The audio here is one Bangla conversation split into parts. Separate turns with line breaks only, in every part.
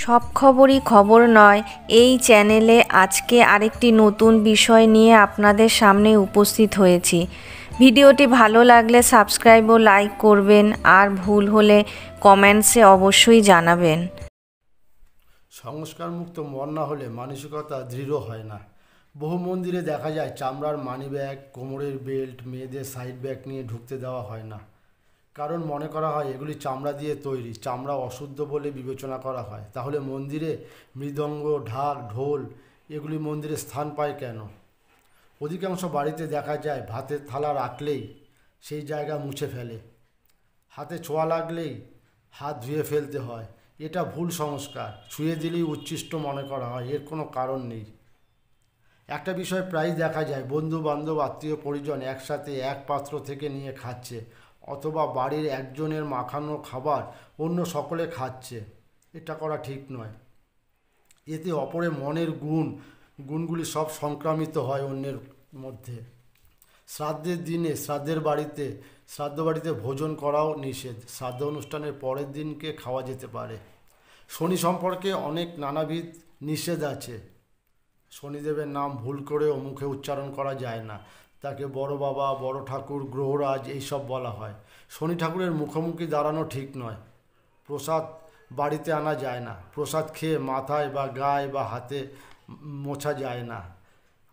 সব খবরই খবর নয়। এই চ্যানেলে আজকে আরেকটি নতুন বিষয় নিয়ে আপনাদের সামনে উপস্থিত হয়েছি। ভিডিওটি ভালো লাগলে সাবস্ক্রাইব ও লাইক করবেন, আর ভুল হলে কমেন্টসে অবশ্যই জানাবেন।
সংস্কারমুক্ত মন না হলে মানসিকতা দৃঢ় হয় না। বহু মন্দিরে দেখা যায় চামড়ার মানিব্যাগ, কোমরের বেল্ট, মেয়েদের সাইড ব্যাগ নিয়ে ঢুকতে দেওয়া হয় না। কারণ মনে করা হয় এগুলি চামড়া দিয়ে তৈরি, চামড়া অশুদ্ধ বলে বিবেচনা করা হয়। তাহলে মন্দিরে মৃদঙ্গ, ঢাক, ঢোল এগুলি মন্দিরে স্থান পায় কেন? অধিকাংশ বাড়িতে দেখা যায় ভাতের থালা রাখলেই সেই জায়গা মুছে ফেলে, হাতে ছোঁয়া লাগলেই হাত ধুয়ে ফেলতে হয়। এটা ভুল সংস্কার। ছুঁয়ে দিলেই উচ্ছিষ্ট মনে করা হয়, এর কোনো কারণ নেই। একটা বিষয় প্রায়ই দেখা যায়, বন্ধু বান্ধব, আত্মীয় পরিজন একসাথে এক পাত্র থেকে নিয়ে খাচ্ছে, অথবা বাড়ির একজনের মাখানো খাবার অন্য সকলে খাচ্ছে। এটা করা ঠিক নয়। এতে অপরে মনের গুণগুলি সব সংক্রামিত হয় অন্যের মধ্যে। শ্রাদ্ধের দিনে শ্রাদ্ধ বাড়িতে ভোজন করাও নিষেধ। শ্রাদ্ধ অনুষ্ঠানের পরের দিনকে খাওয়া যেতে পারে। শনি সম্পর্কে অনেক নানাবিধ নিষেধ আছে। শনিদেবের নাম ভুল করেও মুখে উচ্চারণ করা যায় না। তাকে বড় বাবা, বড় ঠাকুর, গ্রহরাজ এইসব বলা হয়। শনি ঠাকুরের মুখোমুখি দাঁড়ানো ঠিক নয়। প্রসাদ বাড়িতে আনা যায় না। প্রসাদ খেয়ে মাথায় বা গায়ে বা হাতে মোছা যায় না।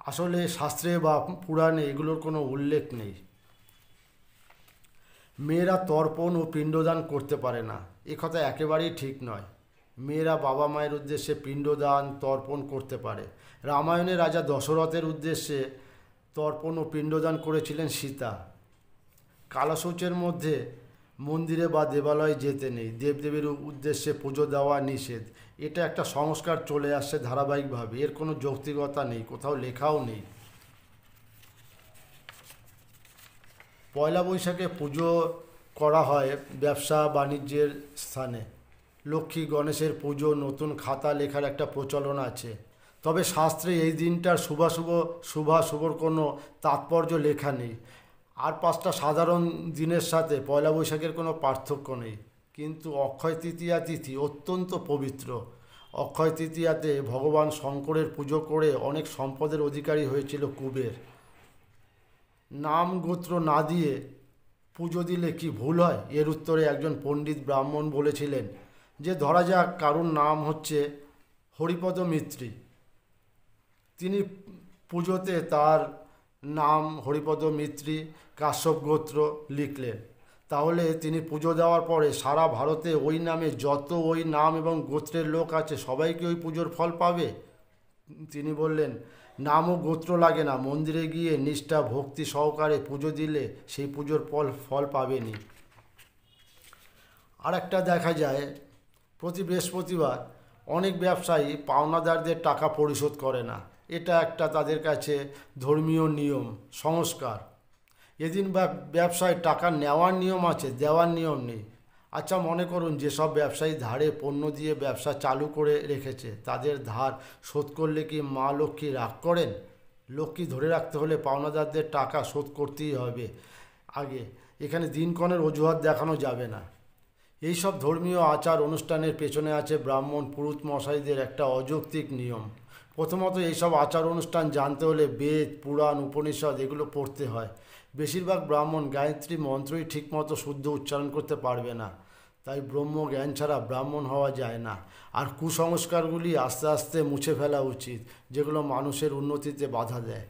আসলে শাস্ত্রে বা পুরাণে এগুলোর কোনো উল্লেখ নেই। মেয়েরা তর্পণ ও পিণ্ডদান করতে পারে না, এ কথা একেবারেই ঠিক নয়। মেয়েরা বাবা মায়ের উদ্দেশ্যে পিণ্ডদান, তর্পণ করতে পারে। রামায়ণে রাজা দশরথের উদ্দেশ্যে তর্পণ ও পিণ্ডদান করেছিলেন সীতা। কালশৌচের মধ্যে মন্দিরে বা দেবালয়ে যেতে নেই। দেবদেবীর উদ্দেশ্যে পুজো দেওয়া নিষেধ। এটা একটা সংস্কার চলে আসছে ধারাবাহিকভাবে, এর কোনো যৌক্তিকতা নেই, কোথাও লেখাও নেই। পয়লা বৈশাখে পুজো করা হয় ব্যবসা বাণিজ্যের স্থানে। লক্ষ্মী গণেশের পুজো, নতুন খাতা লেখার একটা প্রচলন আছে। তবে শাস্ত্রে এই দিনটার শুভাশুভর কোনো তাৎপর্য লেখা নেই। আর 5টা সাধারণ দিনের সাথে পয়লা বৈশাখের কোনো পার্থক্য নেই। কিন্তু অক্ষয় তৃতীয়া তিথি অত্যন্ত পবিত্র। অক্ষয় তৃতীয়াতে ভগবান শঙ্করের পুজো করে অনেক সম্পদের অধিকারী হয়েছিল কুবের। নাম গোত্র না দিয়ে পুজো দিলে কি ভুল হয়? এর উত্তরে একজন পণ্ডিত ব্রাহ্মণ বলেছিলেন যে, ধরা যাক কারুর নাম হচ্ছে হরিপদ মিত্রি। তিনি পুজোতে তার নাম হরিপদ মিত্রি, কাশ্যপ গোত্র লিখলেন। তাহলে তিনি পুজো দেওয়ার পরে সারা ভারতে ওই নামে যত ওই নাম এবং গোত্রের লোক আছে সবাই কি ওই পুজোর ফল পাবে? তিনি বললেন, নাম ও গোত্র লাগে না, মন্দিরে গিয়ে নিষ্ঠা ভক্তি সহকারে পুজো দিলে সেই পুজোর ফল পাবেনি। আর একটা দেখা যায়, প্রতি বৃহস্পতিবার অনেক ব্যবসায়ী পাওনাদারদের টাকা পরিশোধ করে না। এটা একটা তাদের কাছে ধর্মীয় নিয়ম, সংস্কার। এদিন ব্যবসায় টাকা নেওয়ার নিয়ম আছে, দেওয়ার নিয়ম নেই। আচ্ছা, মনে করুন যেসব ব্যবসায়ী ধারে পণ্য দিয়ে ব্যবসা চালু করে রেখেছে, তাদের ধার শোধ করলে কি মা লক্ষ্মী রাগ করেন? লক্ষ্মী ধরে রাখতে হলে পাওনাদারদের টাকা শোধ করতেই হবে আগে। এখানে দিনক্ষণের অজুহাত দেখানো যাবে না। এইসব ধর্মীয় আচার অনুষ্ঠানের পেছনে আছে ব্রাহ্মণ পুরোহিত মশাইদের একটা অযৌক্তিক নিয়ম। প্রথমত, এইসব আচার অনুষ্ঠান জানতে হলে বেদ, পুরাণ, উপনিষদ এগুলো পড়তে হয়। বেশিরভাগ ব্রাহ্মণ গায়ত্রী মন্ত্রই ঠিকমতো শুদ্ধ উচ্চারণ করতে পারবে না। তাই ব্রহ্ম জ্ঞান ছাড়া ব্রাহ্মণ হওয়া যায় না। আর কুসংস্কারগুলি আস্তে আস্তে মুছে ফেলা উচিত, যেগুলো মানুষের উন্নতিতে বাধা দেয়।